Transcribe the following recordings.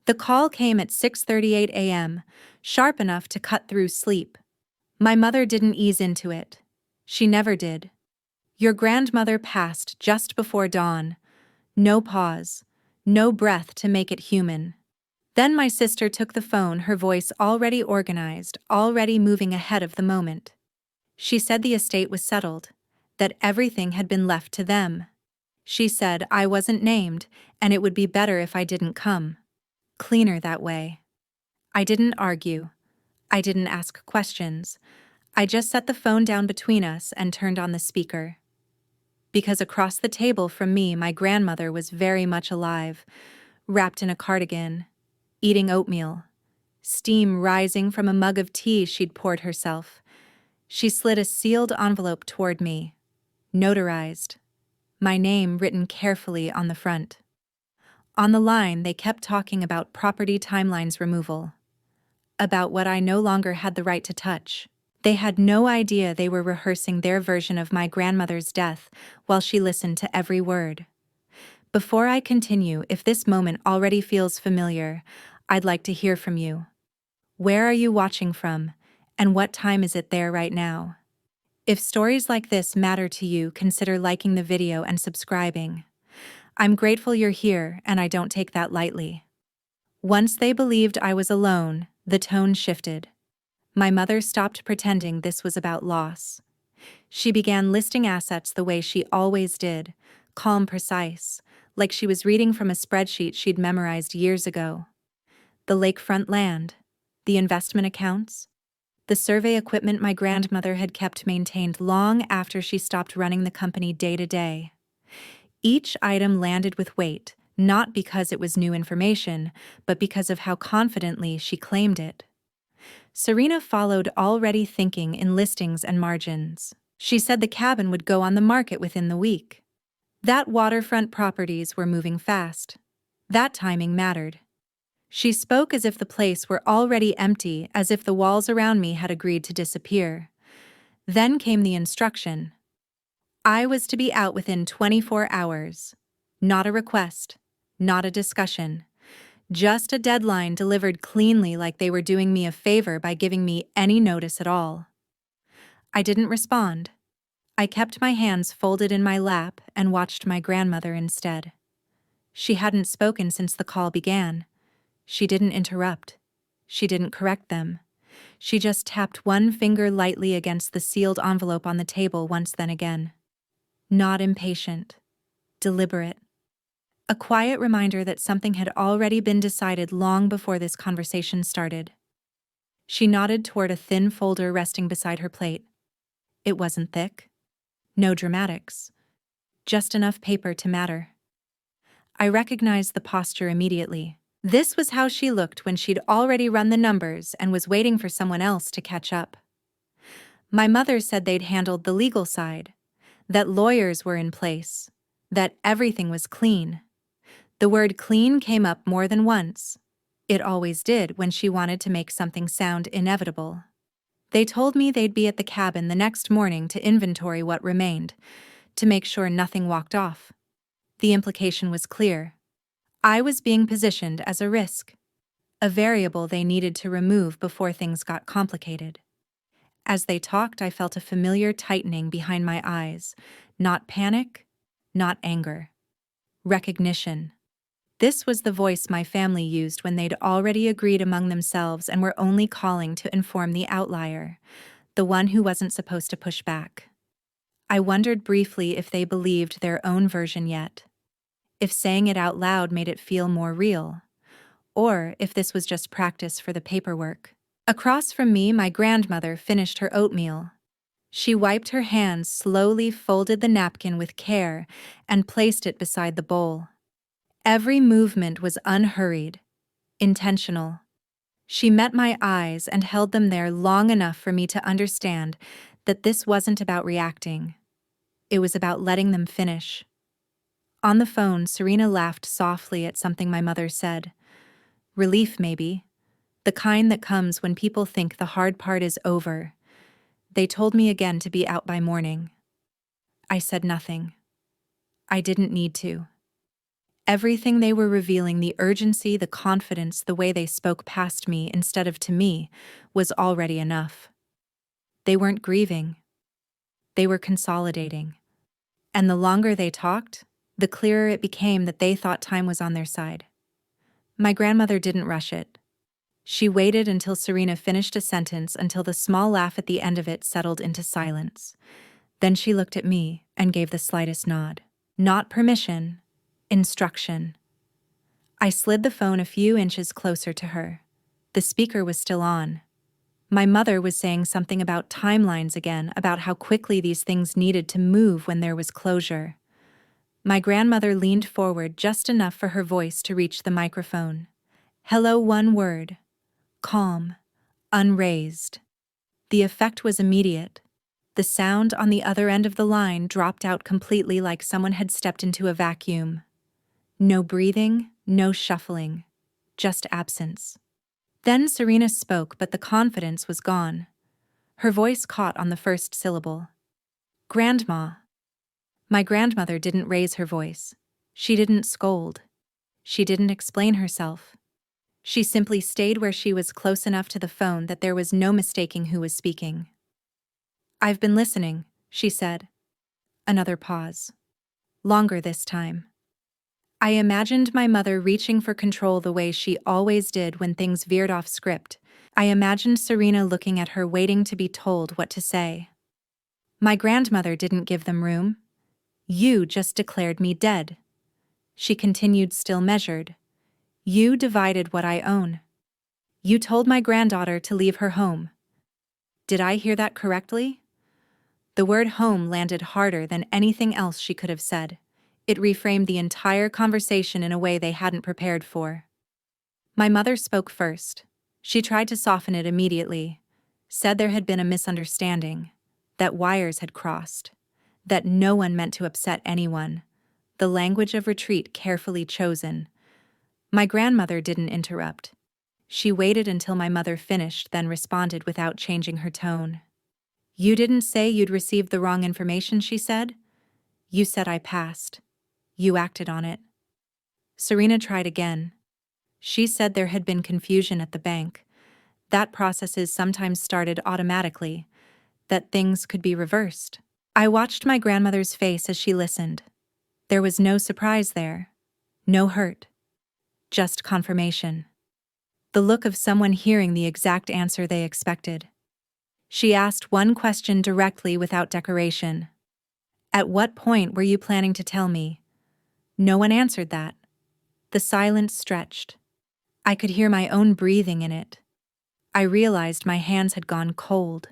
The call came at 6:38 a.m., sharp enough to cut through sleep. My mother didn't ease into it. She never did. Your grandmother passed just before dawn. No pause. No breath to make it human. Then my sister took the phone, her voice already organized, already moving ahead of the moment. She said the estate was settled, that everything had been left to them. She said I wasn't named, and it would be better if I didn't come. Cleaner that way. I didn't argue. I didn't ask questions. I just set the phone down between us and turned on the speaker. Because across the table from me, my grandmother was very much alive, wrapped in a cardigan, eating oatmeal, steam rising from a mug of tea she'd poured herself. She slid a sealed envelope toward me, notarized, my name written carefully on the front. On the line, they kept talking about property timelines removal, about what I no longer had the right to touch. They had no idea they were rehearsing their version of my grandmother's death while she listened to every word. Before I continue, if this moment already feels familiar, I'd like to hear from you. Where are you watching from, and what time is it there right now? If stories like this matter to you, consider liking the video and subscribing. I'm grateful you're here, and I don't take that lightly. Once they believed I was alone, the tone shifted. My mother stopped pretending this was about loss. She began listing assets the way she always did, calm, precise, like she was reading from a spreadsheet she'd memorized years ago. The lakefront land, the investment accounts, the survey equipment my grandmother had kept maintained long after she stopped running the company day to day. Each item landed with weight, not because it was new information, but because of how confidently she claimed it. Serena followed, already thinking in listings and margins. She said the cabin would go on the market within the week. That waterfront properties were moving fast. That timing mattered. She spoke as if the place were already empty, as if the walls around me had agreed to disappear. Then came the instruction. I was to be out within 24 hours. Not a request, not a discussion. Just a deadline delivered cleanly, like they were doing me a favor by giving me any notice at all. I didn't respond. I kept my hands folded in my lap and watched my grandmother instead. She hadn't spoken since the call began. She didn't interrupt. She didn't correct them. She just tapped one finger lightly against the sealed envelope on the table once, then again. Not impatient. Deliberate. A quiet reminder that something had already been decided long before this conversation started. She nodded toward a thin folder resting beside her plate. It wasn't thick. No dramatics. Just enough paper to matter. I recognized the posture immediately. This was how she looked when she'd already run the numbers and was waiting for someone else to catch up. My mother said they'd handled the legal side, that lawyers were in place, that everything was clean. The word clean came up more than once. It always did when she wanted to make something sound inevitable. They told me they'd be at the cabin the next morning to inventory what remained, to make sure nothing walked off. The implication was clear. I was being positioned as a risk, a variable they needed to remove before things got complicated. As they talked, I felt a familiar tightening behind my eyes, not panic, not anger. Recognition. This was the voice my family used when they'd already agreed among themselves and were only calling to inform the outlier, the one who wasn't supposed to push back. I wondered briefly if they believed their own version yet, if saying it out loud made it feel more real, or if this was just practice for the paperwork. Across from me, my grandmother finished her oatmeal. She wiped her hands, slowly folded the napkin with care, and placed it beside the bowl. Every movement was unhurried, intentional. She met my eyes and held them there long enough for me to understand that this wasn't about reacting. It was about letting them finish. On the phone, Serena laughed softly at something my mother said. Relief, maybe. The kind that comes when people think the hard part is over. They told me again to be out by morning. I said nothing. I didn't need to. Everything they were revealing, the urgency, the confidence, the way they spoke past me instead of to me, was already enough. They weren't grieving. They were consolidating. And the longer they talked, the clearer it became that they thought time was on their side. My grandmother didn't rush it. She waited until Serena finished a sentence, until the small laugh at the end of it settled into silence. Then she looked at me and gave the slightest nod. Not permission, instruction. I slid the phone a few inches closer to her. The speaker was still on. My mother was saying something about timelines again, about how quickly these things needed to move when there was closure. My grandmother leaned forward just enough for her voice to reach the microphone. Hello, one word. Calm. Unraised. The effect was immediate. The sound on the other end of the line dropped out completely, like someone had stepped into a vacuum. No breathing, no shuffling. Just absence. Then Serena spoke, but the confidence was gone. Her voice caught on the first syllable. Grandma. My grandmother didn't raise her voice. She didn't scold. She didn't explain herself. She simply stayed where she was, close enough to the phone that there was no mistaking who was speaking. I've been listening, she said. Another pause. Longer this time. I imagined my mother reaching for control the way she always did when things veered off script. I imagined Serena looking at her, waiting to be told what to say. My grandmother didn't give them room. You just declared me dead. She continued, still measured. You divided what I own. You told my granddaughter to leave her home. Did I hear that correctly? The word home landed harder than anything else she could have said. It reframed the entire conversation in a way they hadn't prepared for. My mother spoke first. She tried to soften it immediately, said there had been a misunderstanding, that wires had crossed, that no one meant to upset anyone, the language of retreat carefully chosen. My grandmother didn't interrupt. She waited until my mother finished, then responded without changing her tone. You didn't say you'd received the wrong information, she said. You said I passed. You acted on it. Serena tried again. She said there had been confusion at the bank, that processes sometimes started automatically, that things could be reversed. I watched my grandmother's face as she listened. There was no surprise there, no hurt, just confirmation. The look of someone hearing the exact answer they expected. She asked one question directly, without decoration. At what point were you planning to tell me? No one answered that. The silence stretched. I could hear my own breathing in it. I realized my hands had gone cold,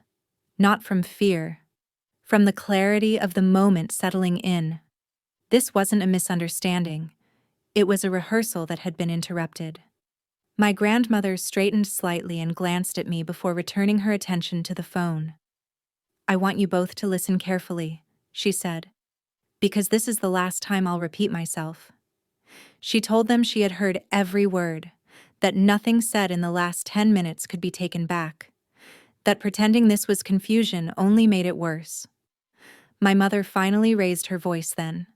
not from fear, from the clarity of the moment settling in. This wasn't a misunderstanding. It was a rehearsal that had been interrupted. My grandmother straightened slightly and glanced at me before returning her attention to the phone. I want you both to listen carefully, she said, because this is the last time I'll repeat myself. She told them she had heard every word, that nothing said in the last 10 minutes could be taken back, that pretending this was confusion only made it worse. My mother finally raised her voice then.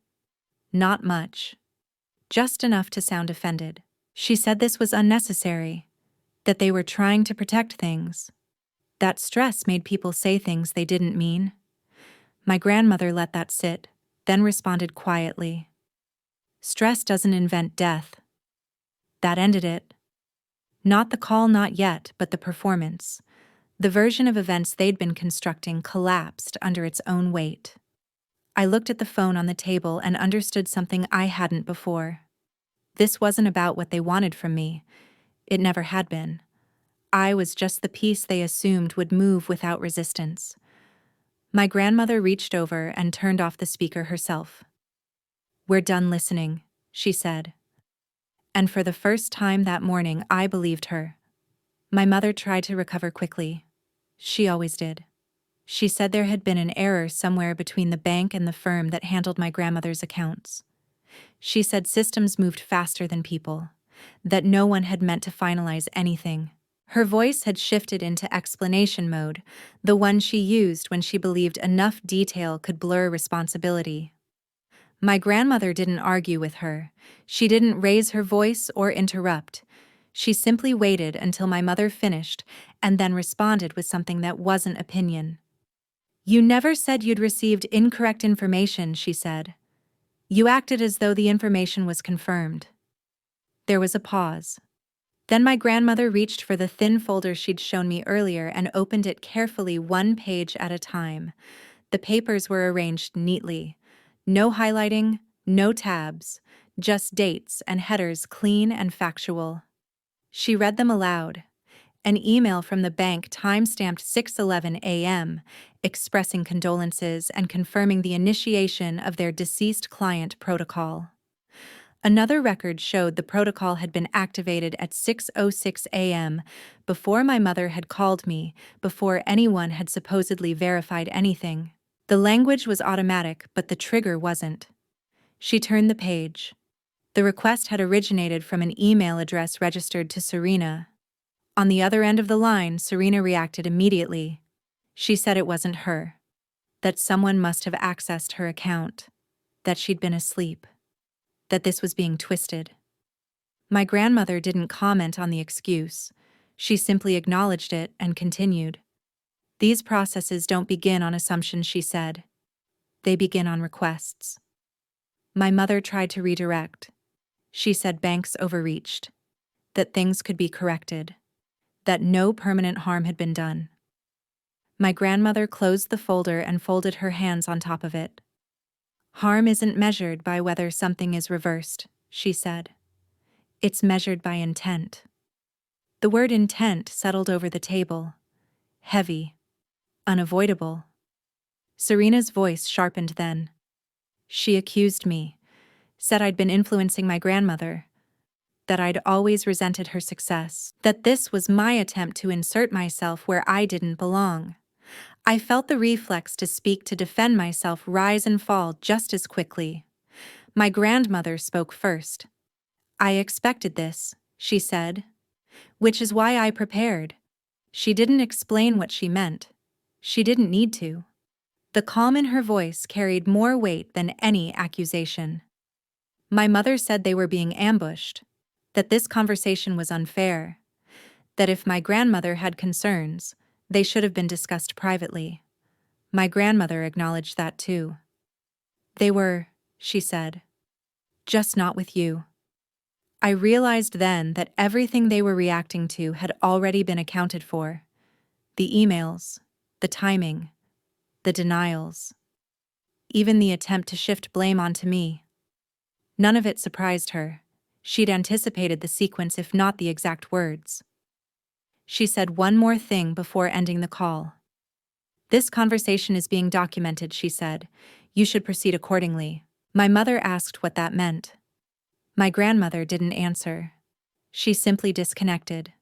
Not much. Just enough to sound offended. She said this was unnecessary, that they were trying to protect things, that stress made people say things they didn't mean. My grandmother let that sit, then responded quietly. Stress doesn't invent death. That ended it. Not the call, not yet, but the performance. The version of events they'd been constructing collapsed under its own weight. I looked at the phone on the table and understood something I hadn't before. This wasn't about what they wanted from me. It never had been. I was just the piece they assumed would move without resistance. My grandmother reached over and turned off the speaker herself. We're done listening, she said. And for the first time that morning, I believed her. My mother tried to recover quickly. She always did. She said there had been an error somewhere between the bank and the firm that handled my grandmother's accounts. She said systems moved faster than people, that no one had meant to finalize anything. Her voice had shifted into explanation mode, the one she used when she believed enough detail could blur responsibility. My grandmother didn't argue with her. She didn't raise her voice or interrupt. She simply waited until my mother finished and then responded with something that wasn't opinion. "You never said you'd received incorrect information," she said. "You acted as though the information was confirmed." There was a pause. Then my grandmother reached for the thin folder she'd shown me earlier and opened it carefully, one page at a time. The papers were arranged neatly. No highlighting, no tabs, just dates and headers, clean and factual. She read them aloud. An email from the bank time-stamped 6:11 a.m., expressing condolences and confirming the initiation of their deceased client protocol. Another record showed the protocol had been activated at 6:06 a.m., before my mother had called me, before anyone had supposedly verified anything. The language was automatic, but the trigger wasn't. She turned the page. The request had originated from an email address registered to Serena. On the other end of the line, Serena reacted immediately. She said it wasn't her. That someone must have accessed her account. That she'd been asleep. That this was being twisted. My grandmother didn't comment on the excuse. She simply acknowledged it and continued. "These processes don't begin on assumptions," she said. "They begin on requests." My mother tried to redirect. She said banks overreached. That things could be corrected. That no permanent harm had been done. My grandmother closed the folder and folded her hands on top of it. "Harm isn't measured by whether something is reversed," she said. "It's measured by intent." The word intent settled over the table. Heavy. Unavoidable. Serena's voice sharpened then. She accused me. Said I'd been influencing my grandmother. That I'd always resented her success. That this was my attempt to insert myself where I didn't belong. I felt the reflex to speak, to defend myself, rise and fall just as quickly. My grandmother spoke first. "I expected this," she said. "Which is why I prepared." She didn't explain what she meant. She didn't need to. The calm in her voice carried more weight than any accusation. My mother said they were being ambushed. That this conversation was unfair. That if my grandmother had concerns, they should have been discussed privately. My grandmother acknowledged that too. "They were," she said. "Just not with you." I realized then that everything they were reacting to had already been accounted for. The emails, the timing, the denials. Even the attempt to shift blame onto me. None of it surprised her. She'd anticipated the sequence, if not the exact words. She said one more thing before ending the call. "This conversation is being documented," she said. "You should proceed accordingly." My mother asked what that meant. My grandmother didn't answer. She simply disconnected.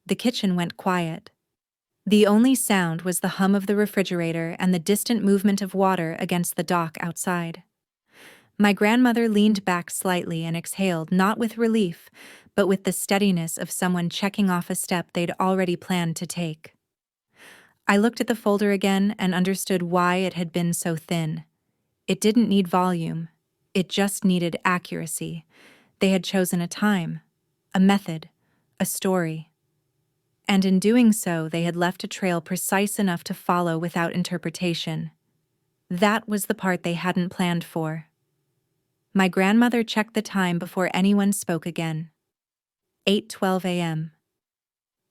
The kitchen went quiet. The only sound was the hum of the refrigerator and the distant movement of water against the dock outside. My grandmother leaned back slightly and exhaled, not with relief, but with the steadiness of someone checking off a step they'd already planned to take. I looked at the folder again and understood why it had been so thin. It didn't need volume. It just needed accuracy. They had chosen a time, a method, a story. And in doing so, they had left a trail precise enough to follow without interpretation. That was the part they hadn't planned for. My grandmother checked the time before anyone spoke again. 8:12 a.m.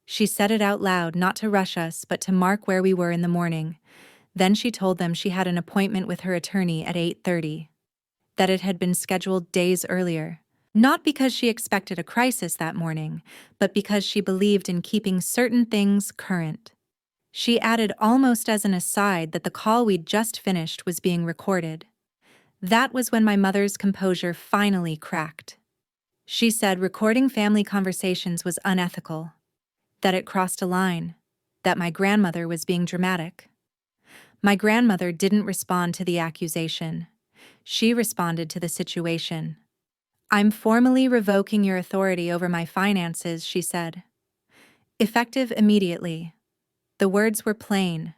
She said it out loud, not to rush us, but to mark where we were in the morning. Then she told them she had an appointment with her attorney at 8:30. That it had been scheduled days earlier. Not because she expected a crisis that morning, but because she believed in keeping certain things current. She added almost as an aside that the call we'd just finished was being recorded. That was when my mother's composure finally cracked. She said recording family conversations was unethical. That it crossed a line. That my grandmother was being dramatic. My grandmother didn't respond to the accusation. She responded to the situation. "I'm formally revoking your authority over my finances," she said. Effective immediately. The words were plain.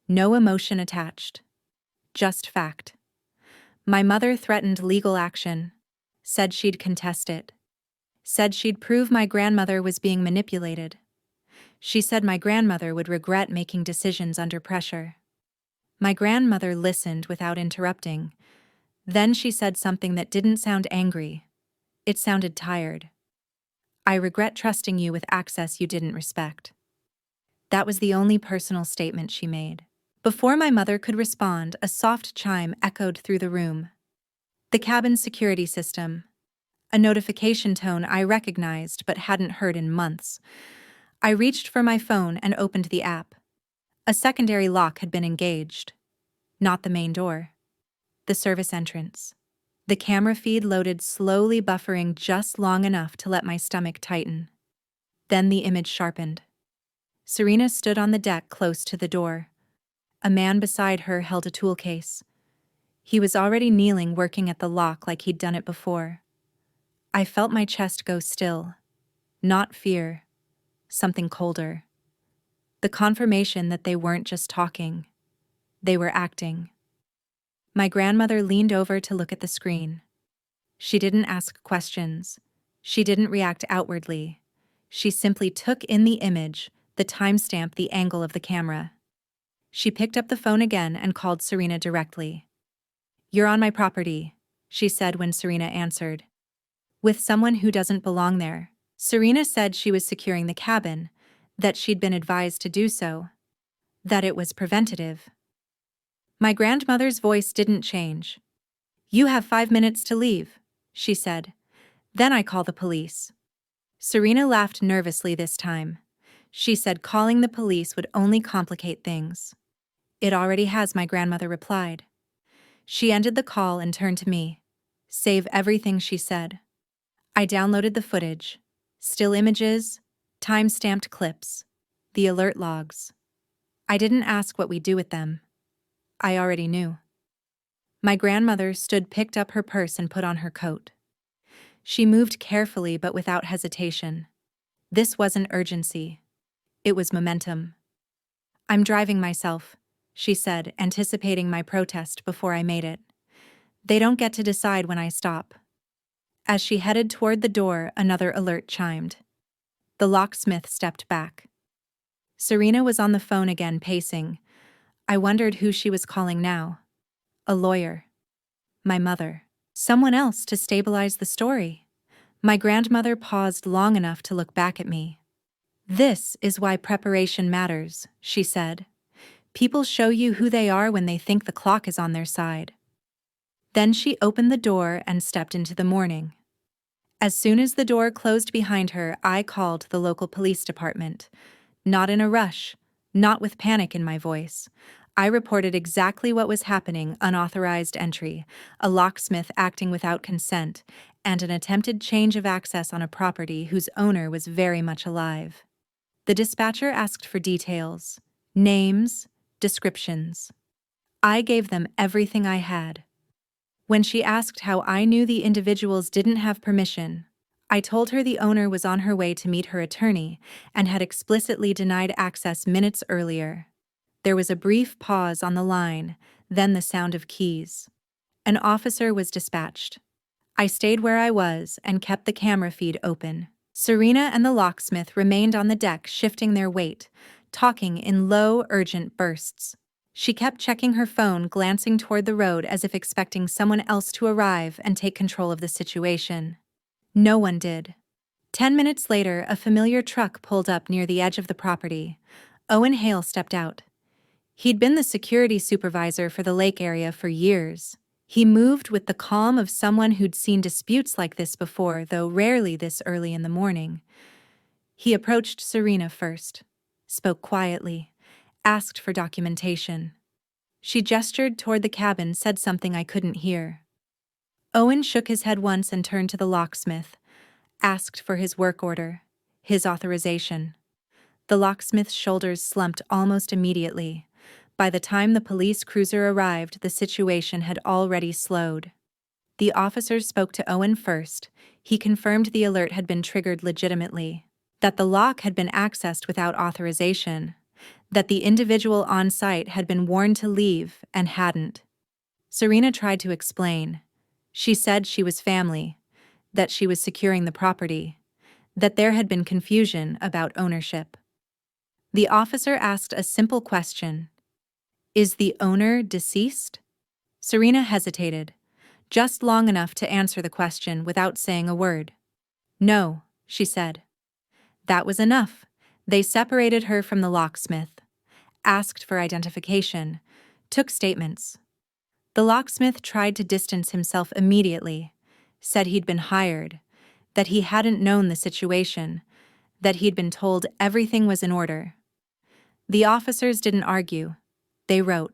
No emotion attached. Just fact. My mother threatened legal action, said she'd contest it, said she'd prove my grandmother was being manipulated. She said my grandmother would regret making decisions under pressure. My grandmother listened without interrupting. Then she said something that didn't sound angry. It sounded tired. I regret trusting you with access you didn't respect. That was the only personal statement she made. Before my mother could respond, a soft chime echoed through the room. The cabin's security system. A notification tone I recognized but hadn't heard in months. I reached for my phone and opened the app. A secondary lock had been engaged. Not the main door. The service entrance. The camera feed loaded slowly, buffering just long enough to let my stomach tighten. Then the image sharpened. Serena stood on the deck close to the door. A man beside her held a tool case. He was already kneeling, working at the lock like he'd done it before. I felt my chest go still. Not fear. Something colder. The confirmation that they weren't just talking. They were acting. My grandmother leaned over to look at the screen. She didn't ask questions. She didn't react outwardly. She simply took in the image, the timestamp, the angle of the camera. She picked up the phone again and called Serena directly. "You're on my property," she said when Serena answered. "With someone who doesn't belong there." Serena said she was securing the cabin, that she'd been advised to do so, that it was preventative. My grandmother's voice didn't change. "You have 5 minutes to leave," she said. "Then I call the police." Serena laughed nervously this time. She said calling the police would only complicate things. "It already has," my grandmother replied. She ended the call and turned to me. "Save everything," she said. I downloaded the footage. Still images, time-stamped clips, the alert logs. I didn't ask what we do with them. I already knew. My grandmother picked up her purse and put on her coat. She moved carefully but without hesitation. This wasn't urgency. It was momentum. "I'm driving myself," she said, anticipating my protest before I made it. "They don't get to decide when I stop." As she headed toward the door, another alert chimed. The locksmith stepped back. Serena was on the phone again, pacing. I wondered who she was calling now. A lawyer. My mother. Someone else to stabilize the story. My grandmother paused long enough to look back at me. "This is why preparation matters," she said. "People show you who they are when they think the clock is on their side." Then she opened the door and stepped into the morning. As soon as the door closed behind her, I called the local police department. Not in a rush, not with panic in my voice. I reported exactly what was happening: unauthorized entry, a locksmith acting without consent, and an attempted change of access on a property whose owner was very much alive. The dispatcher asked for details, names, descriptions. I gave them everything I had. When she asked how I knew the individuals didn't have permission, I told her the owner was on her way to meet her attorney and had explicitly denied access minutes earlier. There was a brief pause on the line, then the sound of keys. An officer was dispatched. I stayed where I was and kept the camera feed open. Serena and the locksmith remained on the deck, shifting their weight, talking in low, urgent bursts. She kept checking her phone, glancing toward the road as if expecting someone else to arrive and take control of the situation. No one did. 10 minutes later, a familiar truck pulled up near the edge of the property. Owen Hale stepped out. He'd been the security supervisor for the lake area for years. He moved with the calm of someone who'd seen disputes like this before, though rarely this early in the morning. He approached Serena first, spoke quietly, asked for documentation. She gestured toward the cabin, said something I couldn't hear. Owen shook his head once and turned to the locksmith, asked for his work order, his authorization. The locksmith's shoulders slumped almost immediately. By the time the police cruiser arrived, the situation had already slowed. The officers spoke to Owen first. He confirmed the alert had been triggered legitimately, that the lock had been accessed without authorization, that the individual on site had been warned to leave and hadn't. Serena tried to explain. She said she was family, that she was securing the property, that there had been confusion about ownership. The officer asked a simple question. Is the owner deceased? Serena hesitated, just long enough to answer the question without saying a word. No, she said. That was enough. They separated her from the locksmith, asked for identification, took statements. The locksmith tried to distance himself immediately, said he'd been hired, that he hadn't known the situation, that he'd been told everything was in order. The officers didn't argue. They wrote.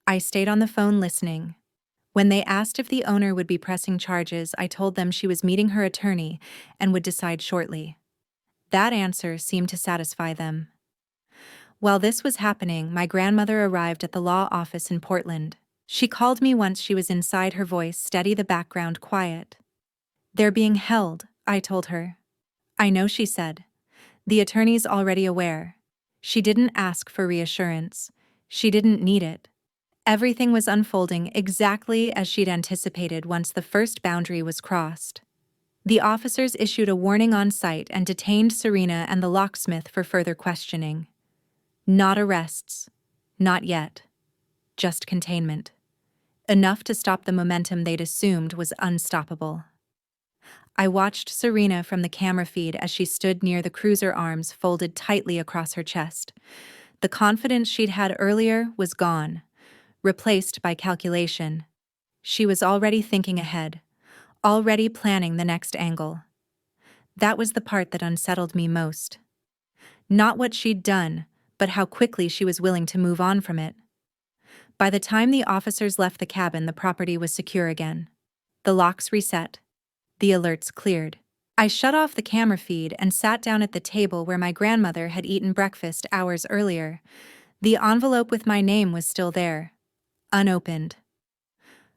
I stayed on the phone listening. When they asked if the owner would be pressing charges, I told them she was meeting her attorney and would decide shortly. That answer seemed to satisfy them. While this was happening, my grandmother arrived at the law office in Portland. She called me once she was inside, her voice steady, the background quiet. They're being held, I told her. I know, she said. The attorney's already aware. She didn't ask for reassurance. She didn't need it. Everything was unfolding exactly as she'd anticipated once the first boundary was crossed. The officers issued a warning on site and detained Serena and the locksmith for further questioning. Not arrests. Not yet. Just containment. Enough to stop the momentum they'd assumed was unstoppable. I watched Serena from the camera feed as she stood near the cruiser, arms folded tightly across her chest. The confidence she'd had earlier was gone, replaced by calculation. She was already thinking ahead, already planning the next angle. That was the part that unsettled me most. Not what she'd done, but how quickly she was willing to move on from it. By the time the officers left the cabin, the property was secure again. The locks reset. The alerts cleared. I shut off the camera feed and sat down at the table where my grandmother had eaten breakfast hours earlier. The envelope with my name was still there, unopened.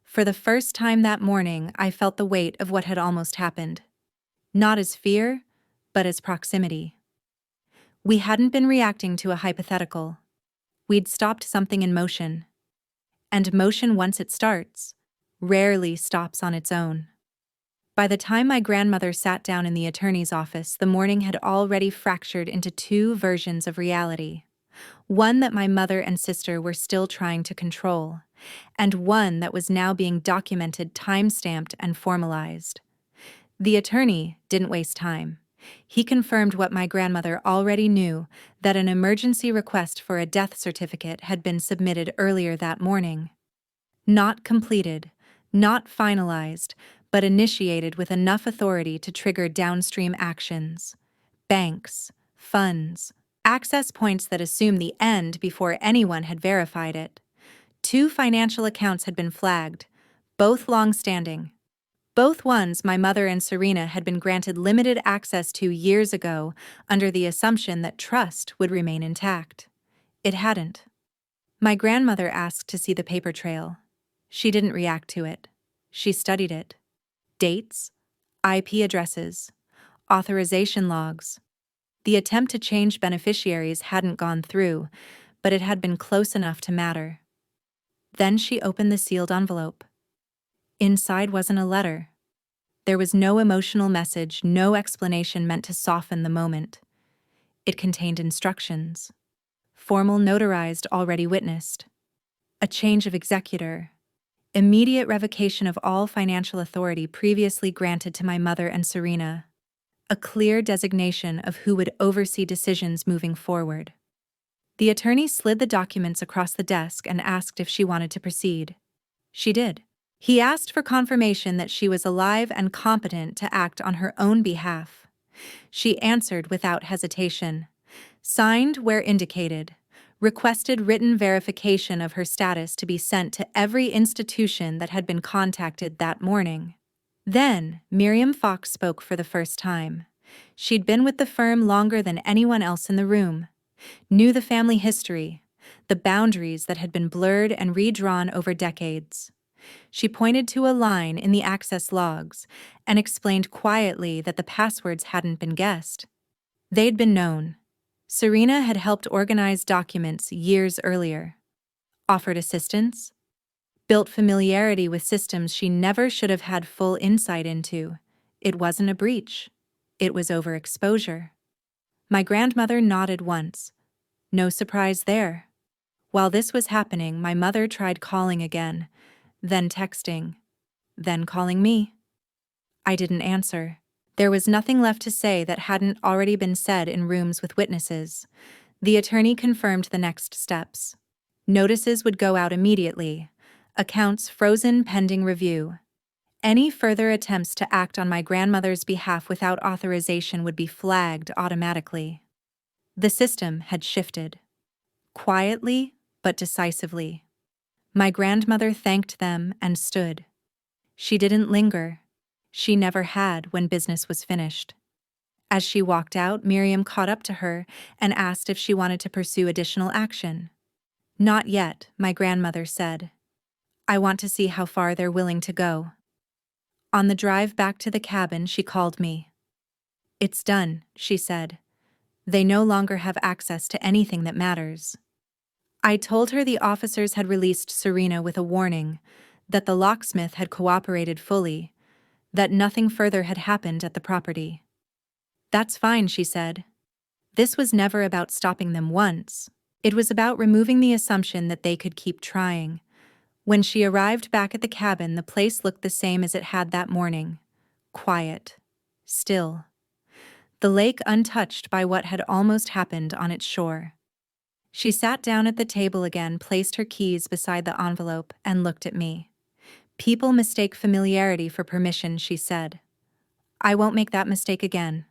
For the first time that morning, I felt the weight of what had almost happened. Not as fear, but as proximity. We hadn't been reacting to a hypothetical. We'd stopped something in motion. And motion, once it starts, rarely stops on its own. By the time my grandmother sat down in the attorney's office, the morning had already fractured into two versions of reality. One that my mother and sister were still trying to control, and one that was now being documented, time-stamped, and formalized. The attorney didn't waste time. He confirmed what my grandmother already knew, that an emergency request for a death certificate had been submitted earlier that morning. Not completed, not finalized, but initiated with enough authority to trigger downstream actions. Banks, funds, access points that assume the end before anyone had verified it. 2 financial accounts had been flagged, both long-standing. Both ones my mother and Serena had been granted limited access to years ago under the assumption that trust would remain intact. It hadn't. My grandmother asked to see the paper trail. She didn't react to it. She studied it. Dates, IP addresses, authorization logs. The attempt to change beneficiaries hadn't gone through, but it had been close enough to matter. Then she opened the sealed envelope. Inside wasn't a letter. There was no emotional message, no explanation meant to soften the moment. It contained instructions. Formal, notarized, already witnessed. A change of executor. Immediate revocation of all financial authority previously granted to my mother and Serena. A clear designation of who would oversee decisions moving forward. The attorney slid the documents across the desk and asked if she wanted to proceed. She did. He asked for confirmation that she was alive and competent to act on her own behalf. She answered without hesitation. Signed where indicated. Requested written verification of her status to be sent to every institution that had been contacted that morning. Then, Miriam Fox spoke for the first time. She'd been with the firm longer than anyone else in the room. Knew the family history, the boundaries that had been blurred and redrawn over decades. She pointed to a line in the access logs and explained quietly that the passwords hadn't been guessed. They'd been known. Serena had helped organize documents years earlier. Offered assistance? built familiarity with systems she never should have had full insight into. It wasn't a breach. It was overexposure. My grandmother nodded once. No surprise there. While this was happening, my mother tried calling again, then texting, then calling me. I didn't answer. There was nothing left to say that hadn't already been said in rooms with witnesses. The attorney confirmed the next steps. Notices would go out immediately. Accounts frozen pending review. Any further attempts to act on my grandmother's behalf without authorization would be flagged automatically. The system had shifted. Quietly, but decisively. My grandmother thanked them and stood. She didn't linger. She never had when business was finished. As she walked out, Miriam caught up to her and asked if she wanted to pursue additional action. Not yet, my grandmother said. I want to see how far they're willing to go. On the drive back to the cabin, she called me. It's done, she said. They no longer have access to anything that matters. I told her the officers had released Serena with a warning, that the locksmith had cooperated fully, that nothing further had happened at the property. That's fine, she said. This was never about stopping them once. It was about removing the assumption that they could keep trying. When she arrived back at the cabin, the place looked the same as it had that morning. Quiet. Still. The lake untouched by what had almost happened on its shore. She sat down at the table again, placed her keys beside the envelope, and looked at me. People mistake familiarity for permission, she said. I won't make that mistake again.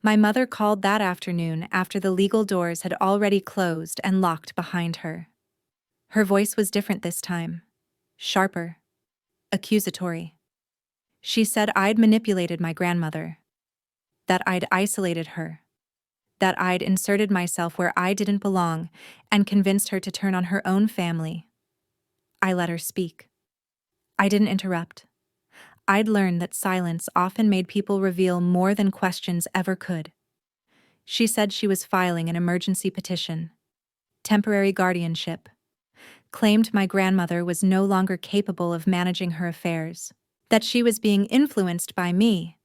My mother called that afternoon after the legal doors had already closed and locked behind her. Her voice was different this time. Sharper. Accusatory. She said I'd manipulated my grandmother. That I'd isolated her. That I'd inserted myself where I didn't belong and convinced her to turn on her own family. I let her speak. I didn't interrupt. I'd learned that silence often made people reveal more than questions ever could. She said she was filing an emergency petition. Temporary guardianship. Claimed my grandmother was no longer capable of managing her affairs. That she was being influenced by me.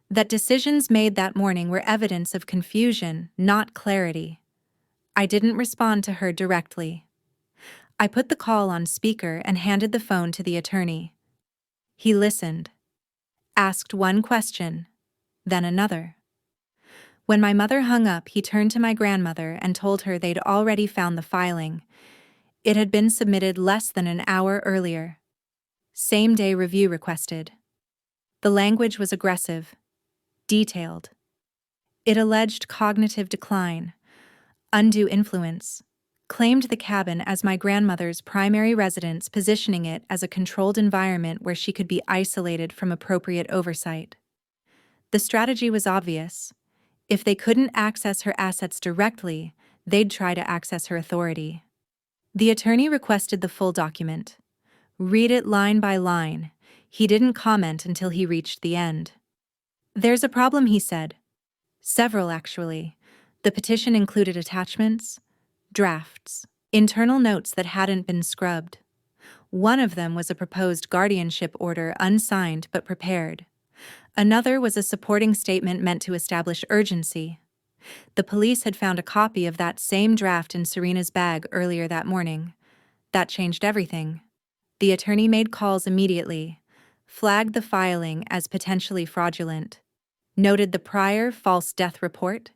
That decisions made that morning were evidence of confusion, not clarity. I didn't respond to her directly. I put the call on speaker and handed the phone to the attorney. He listened. Asked one question, then another. When my mother hung up, he turned to my grandmother and told her they'd already found the filing. It had been submitted less than an hour earlier. Same-day review requested. The language was aggressive, detailed. It alleged cognitive decline, undue influence, claimed the cabin as my grandmother's primary residence, positioning it as a controlled environment where she could be isolated from appropriate oversight. The strategy was obvious. If they couldn't access her assets directly, they'd try to access her authority. The attorney requested the full document. Read it line by line. He didn't comment until he reached the end. There's a problem, he said. Several, actually. The petition included attachments, drafts, internal notes that hadn't been scrubbed. One of them was a proposed guardianship order, unsigned but prepared. Another was a supporting statement meant to establish urgency. The police had found a copy of that same draft in Serena's bag earlier that morning. That changed everything. The attorney made calls immediately, flagged the filing as potentially fraudulent, noted the prior false death report,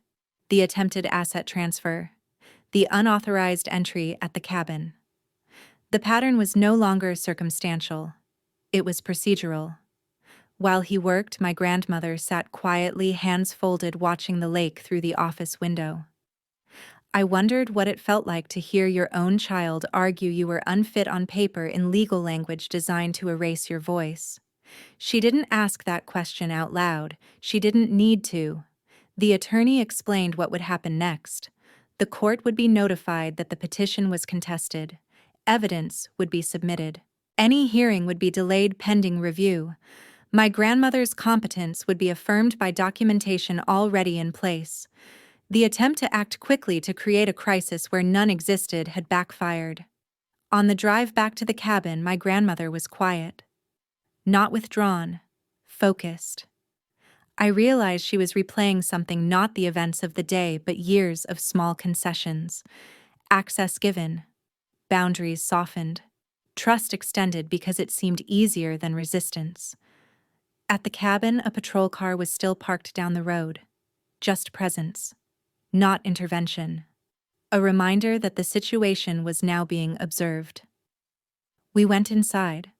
the attempted asset transfer, the unauthorized entry at the cabin. The pattern was no longer circumstantial. It was procedural. While he worked, my grandmother sat quietly, hands folded, watching the lake through the office window. I wondered what it felt like to hear your own child argue you were unfit on paper in legal language designed to erase your voice. She didn't ask that question out loud. She didn't need to. The attorney explained what would happen next. The court would be notified that the petition was contested. Evidence would be submitted. Any hearing would be delayed pending review. My grandmother's competence would be affirmed by documentation already in place. The attempt to act quickly to create a crisis where none existed had backfired. On the drive back to the cabin, my grandmother was quiet. Not withdrawn. Focused. I realized she was replaying something, not the events of the day, but years of small concessions. Access given. Boundaries softened. Trust extended because it seemed easier than resistance. At the cabin, a patrol car was still parked down the road. Just presence. Not intervention. A reminder that the situation was now being observed. We went inside.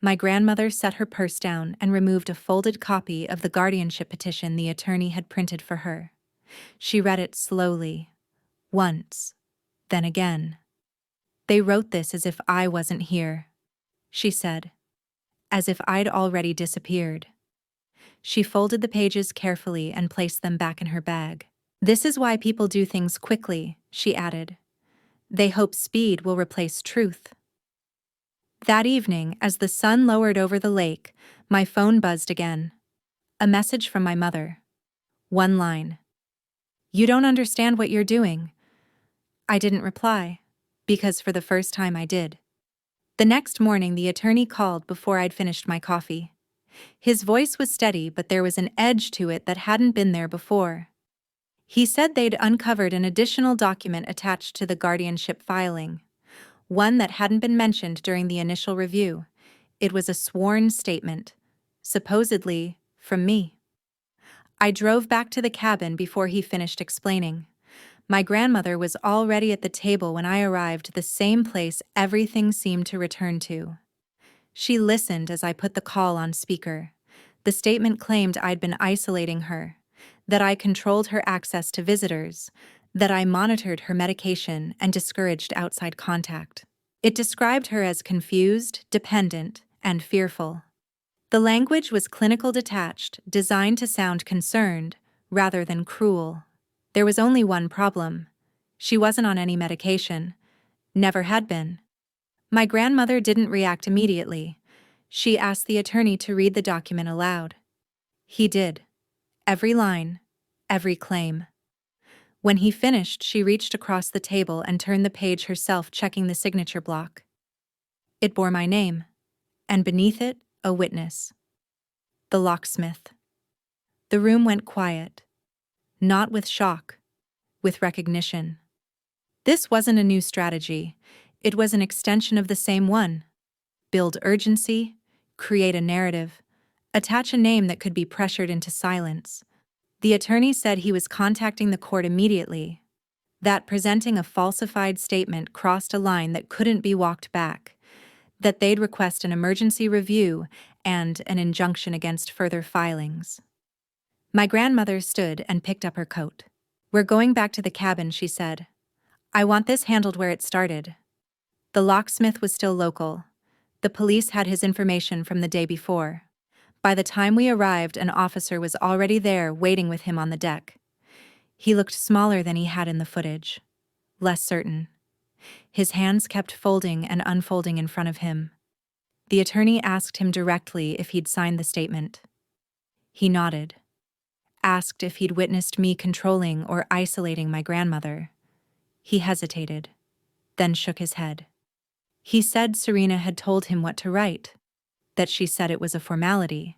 My grandmother set her purse down and removed a folded copy of the guardianship petition the attorney had printed for her. She read it slowly. Once. Then again. "They wrote this as if I wasn't here," she said. "As if I'd already disappeared." She folded the pages carefully and placed them back in her bag. "This is why people do things quickly," she added. "They hope speed will replace truth." That evening, as the sun lowered over the lake, my phone buzzed again. A message from my mother. One line. "You don't understand what you're doing." I didn't reply, because for the first time I did. The next morning, the attorney called before I'd finished my coffee. His voice was steady, but there was an edge to it that hadn't been there before. He said they'd uncovered an additional document attached to the guardianship filing, one that hadn't been mentioned during the initial review. It was a sworn statement, supposedly from me. I drove back to the cabin before he finished explaining. My grandmother was already at the table when I arrived, the same place everything seemed to return to. She listened as I put the call on speaker. The statement claimed I'd been isolating her, that I controlled her access to visitors, that I monitored her medication and discouraged outside contact. It described her as confused, dependent, and fearful. The language was clinical detached, designed to sound concerned rather than cruel. There was only one problem. She wasn't on any medication. Never had been. My grandmother didn't react immediately. She asked the attorney to read the document aloud. He did. Every line, every claim. When he finished, she reached across the table and turned the page herself, checking the signature block. It bore my name, and beneath it, a witness. The locksmith. The room went quiet. Not with shock, with recognition. This wasn't a new strategy. It was an extension of the same one. Build urgency, create a narrative, attach a name that could be pressured into silence. The attorney said he was contacting the court immediately, that presenting a falsified statement crossed a line that couldn't be walked back, that they'd request an emergency review and an injunction against further filings. My grandmother stood and picked up her coat. "We're going back to the cabin," she said. "I want this handled where it started." The locksmith was still local. The police had his information from the day before. By the time we arrived, an officer was already there, waiting with him on the deck. He looked smaller than he had in the footage. Less certain. His hands kept folding and unfolding in front of him. The attorney asked him directly if he'd signed the statement. He nodded. Asked if he'd witnessed me controlling or isolating my grandmother. He hesitated, then shook his head. He said Serena had told him what to write, that she said it was a formality,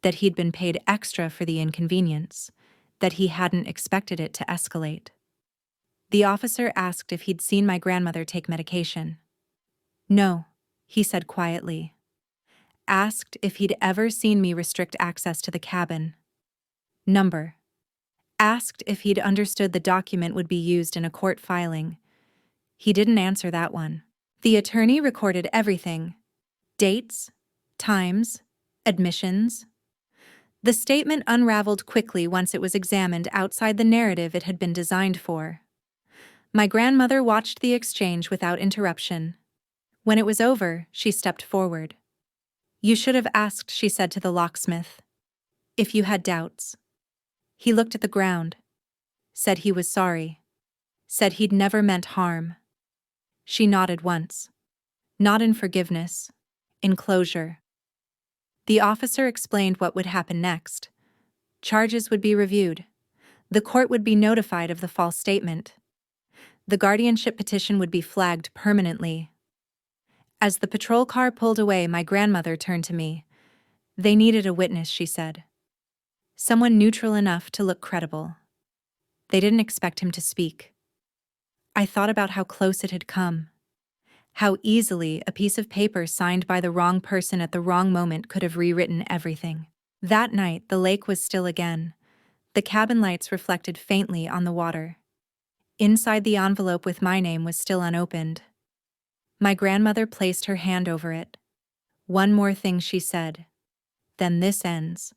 that he'd been paid extra for the inconvenience, that he hadn't expected it to escalate. The officer asked if he'd seen my grandmother take medication. "No," he said quietly. Asked if he'd ever seen me restrict access to the cabin. Number. Asked if he'd understood the document would be used in a court filing. He didn't answer that one. The attorney recorded everything. Dates, times, admissions. The statement unraveled quickly once it was examined outside the narrative it had been designed for. My grandmother watched the exchange without interruption. When it was over, she stepped forward. "You should have asked," she said to the locksmith, "if you had doubts." He looked at the ground. Said he was sorry. Said he'd never meant harm. She nodded once. Not in forgiveness. In closure. The officer explained what would happen next. Charges would be reviewed. The court would be notified of the false statement. The guardianship petition would be flagged permanently. As the patrol car pulled away, my grandmother turned to me. They needed a witness, she said. Someone neutral enough to look credible. They didn't expect him to speak. I thought about how close it had come. How easily a piece of paper signed by the wrong person at the wrong moment could have rewritten everything. That night, the lake was still again. The cabin lights reflected faintly on the water. Inside the envelope with my name was still unopened. My grandmother placed her hand over it. One more thing, she said. Then this ends.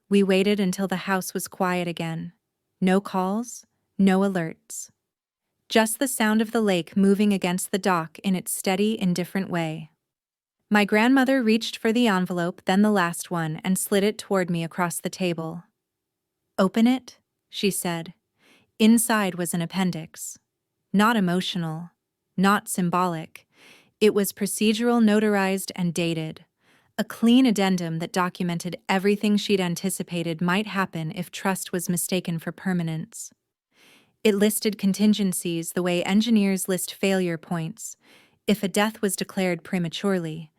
We waited until the house was quiet again. No calls, no alerts. Just the sound of the lake moving against the dock in its steady, indifferent way. My grandmother reached for the envelope, then the last one, and slid it toward me across the table. Open it, she said. Inside was an appendix. Not emotional, not symbolic. It was procedural, notarized, and dated. A clean addendum that documented everything she'd anticipated might happen if trust was mistaken for permanence. It listed contingencies the way engineers list failure points: if a death was declared prematurely,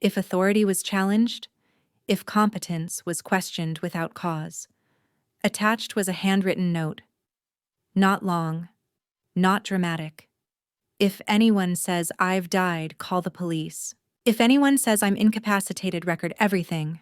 if authority was challenged, if competence was questioned without cause. Attached was a handwritten note. Not long, not dramatic. If anyone says I've died, call the police. If anyone says I'm incapacitated, record everything.